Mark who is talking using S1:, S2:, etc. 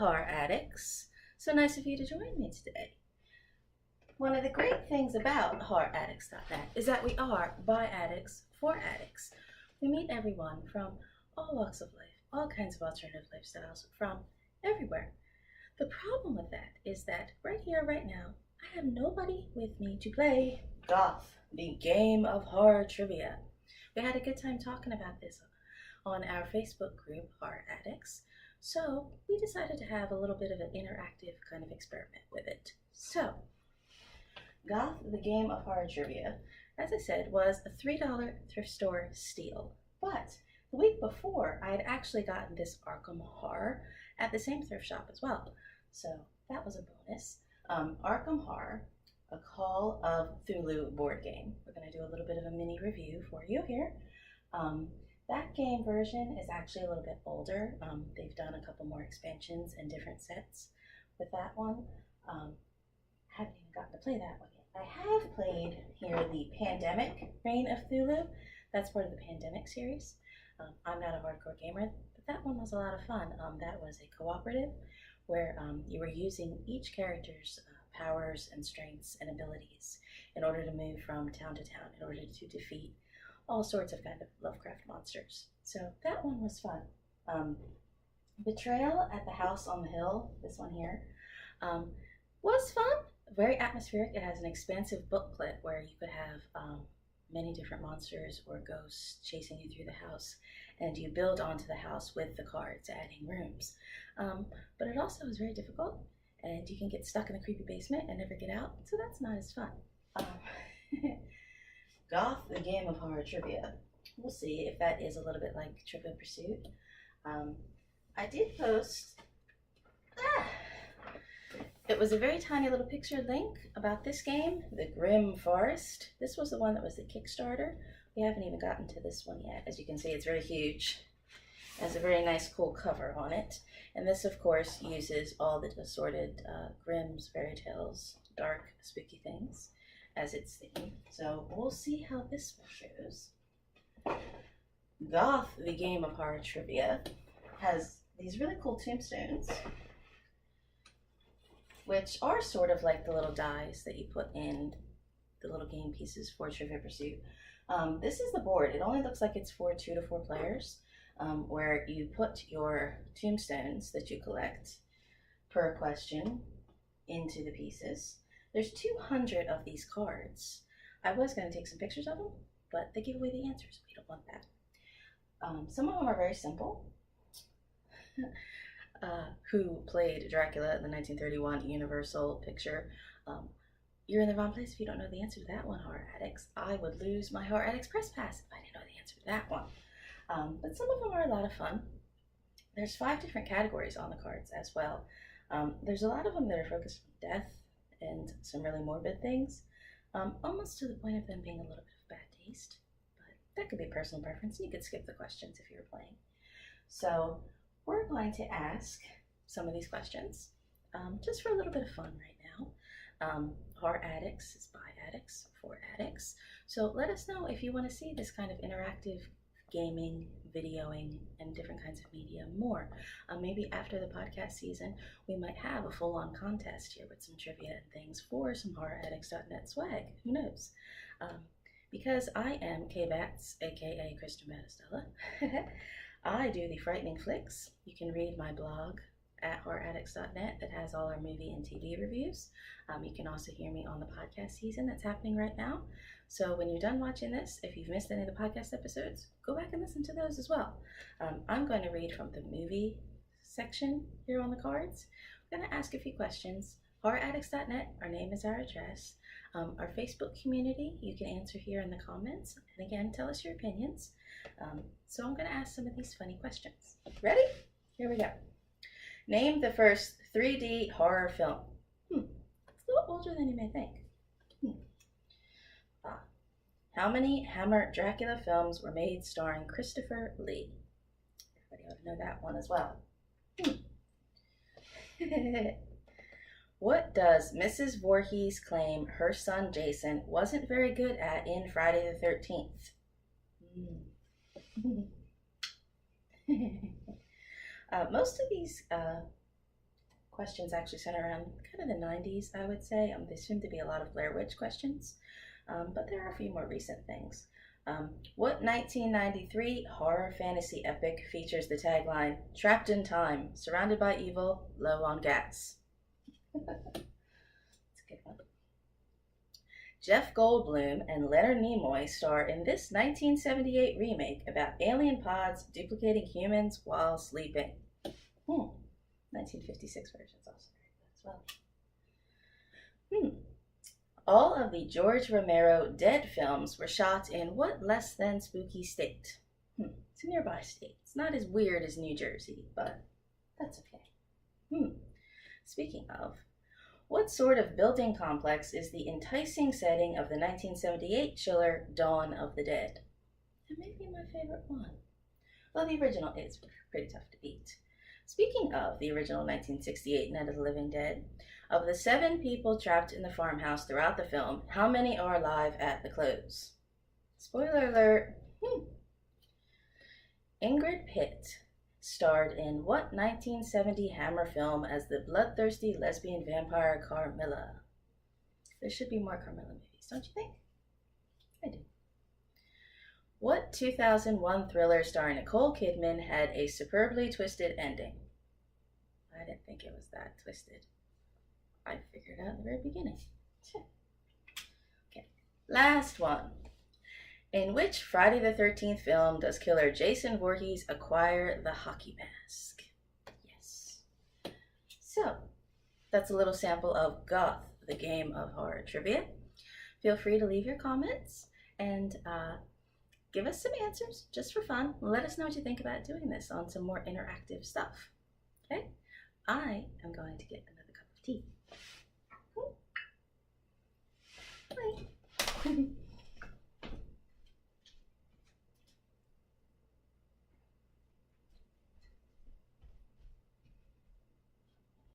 S1: horror addicts. So nice of you to join me today. One of the great things about horroraddicts.net is that we are by addicts for addicts. We meet everyone from all walks of life, all kinds of alternative lifestyles from everywhere. The problem with that is that right here, right now, I have nobody with me to play Goth, the game of horror trivia. We had a good time talking about this on our Facebook group, Horror Addicts, so we decided to have a little bit of an interactive kind of experiment with it. So, Goth, the game of horror trivia, as I said, was a $3 thrift store steal. But the week before, I had actually gotten this Arkham Horror at the same thrift shop as well. So that was a bonus. Arkham Horror, a Call of Cthulhu board game. We're going to do a little bit of a mini review for you here. That game version is actually a little bit older. They've done a couple more expansions and different sets with that one. Haven't even gotten to play that one yet. I have played here the Pandemic Reign of Cthulhu. That's part of the Pandemic series. I'm not a hardcore gamer, but that one was a lot of fun. That was a cooperative where you were using each character's powers and strengths and abilities in order to move from town to town, in order to defeat all sorts of kind of Lovecraft monsters. So that one was fun. Betrayal at the House on the Hill, this one here, was fun. Very atmospheric. It has an expansive booklet where you could have many different monsters or ghosts chasing you through the house, and you build onto the house with the cards, adding rooms. But it also is very difficult, and you can get stuck in a creepy basement and never get out, so that's not as fun. Goth, the game of horror trivia. We'll see if that is a little bit like Trivial Pursuit. I did post... It was a very tiny little picture link about this game, The Grim Forest. This was the one that was the Kickstarter. We haven't even gotten to this one yet. As you can see, it's very huge. It has a very nice, cool cover on it. And this, of course, uses all the assorted Grimm's fairy tales, dark, spooky things as its theme. So we'll see how this one goes. Goth, the game of horror trivia, has these really cool tombstones, which are sort of like the little dies that you put in the little game pieces for Trivial Pursuit. This is the board. It only looks like it's for 2 to 4 players, where you put your tombstones that you collect per question into the pieces. There's 200 of these cards. I was going to take some pictures of them, but they give away the answers. We don't want that. Some of them are very simple. Who played Dracula in the 1931 Universal picture? You're in the wrong place if you don't know the answer to that one, Horror Addicts. I would lose my Horror Addicts Press Pass if I didn't know the answer to that one. But some of them are a lot of fun. There's 5 different categories on the cards as well. There's a lot of them that are focused on death and some really morbid things, almost to the point of them being a little bit of bad taste. But that could be personal preference, and you could skip the questions if you were playing. So we're going to ask some of these questions just for a little bit of fun right now. Horror Addicts is by addicts for addicts. So let us know if you want to see this kind of interactive gaming, videoing, and different kinds of media more. Maybe after the podcast season, we might have a full-on contest here with some trivia and things for some horroraddicts.net swag. Who knows? Because I am Kbatz, aka Kristin Battestella. I do the frightening flicks. You can read my blog at horroraddicts.net that has all our movie and TV reviews. You can also hear me on the podcast season that's happening right now. So when you're done watching this, if you've missed any of the podcast episodes, go back and listen to those as well. I'm going to read from the movie section here on the cards. I'm going to ask a few questions. horroraddicts.net, our name is our address. Our Facebook community, you can answer here in the comments. And again, tell us your opinions. So I'm going to ask some of these funny questions. Ready? Here we go. Name the first 3D horror film. It's a little older than you may think. How many Hammer Dracula films were made starring Christopher Lee? Everybody ought to know that one as well. What does Mrs. Voorhees claim her son Jason wasn't very good at in Friday the 13th? Most of these questions actually center around kind of the 90s, I would say. They seem to be a lot of Blair Witch questions, but there are a few more recent things. What 1993 horror fantasy epic features the tagline, "Trapped in time, surrounded by evil, low on gas"? That's a good one. Jeff Goldblum and Leonard Nimoy star in this 1978 remake about alien pods duplicating humans while sleeping. 1956 version's also very good as well. All of the George Romero Dead films were shot in what less than spooky state? It's a nearby state. It's not as weird as New Jersey, but that's okay. Speaking of, what sort of building complex is the enticing setting of the 1978 chiller Dawn of the Dead? It may be my favorite one, though the original is pretty tough to beat. Speaking of the original 1968 Night of the Living Dead, of the 7 people trapped in the farmhouse throughout the film, how many are alive at the close? Spoiler alert. Ingrid Pitt starred in what 1970 Hammer film as the bloodthirsty lesbian vampire Carmilla? There should be more Carmilla movies, don't you think? I do. What 2001 thriller starring Nicole Kidman had a superbly twisted ending? I didn't think it was that twisted. I figured it out at the very beginning. Okay, last one. In which Friday the 13th film does killer Jason Voorhees acquire the hockey mask? Yes. So, that's a little sample of Goth, the game of horror trivia. Feel free to leave your comments and give us some answers just for fun. Let us know what you think about doing this on some more interactive stuff. Okay? I am going to get another cup of tea.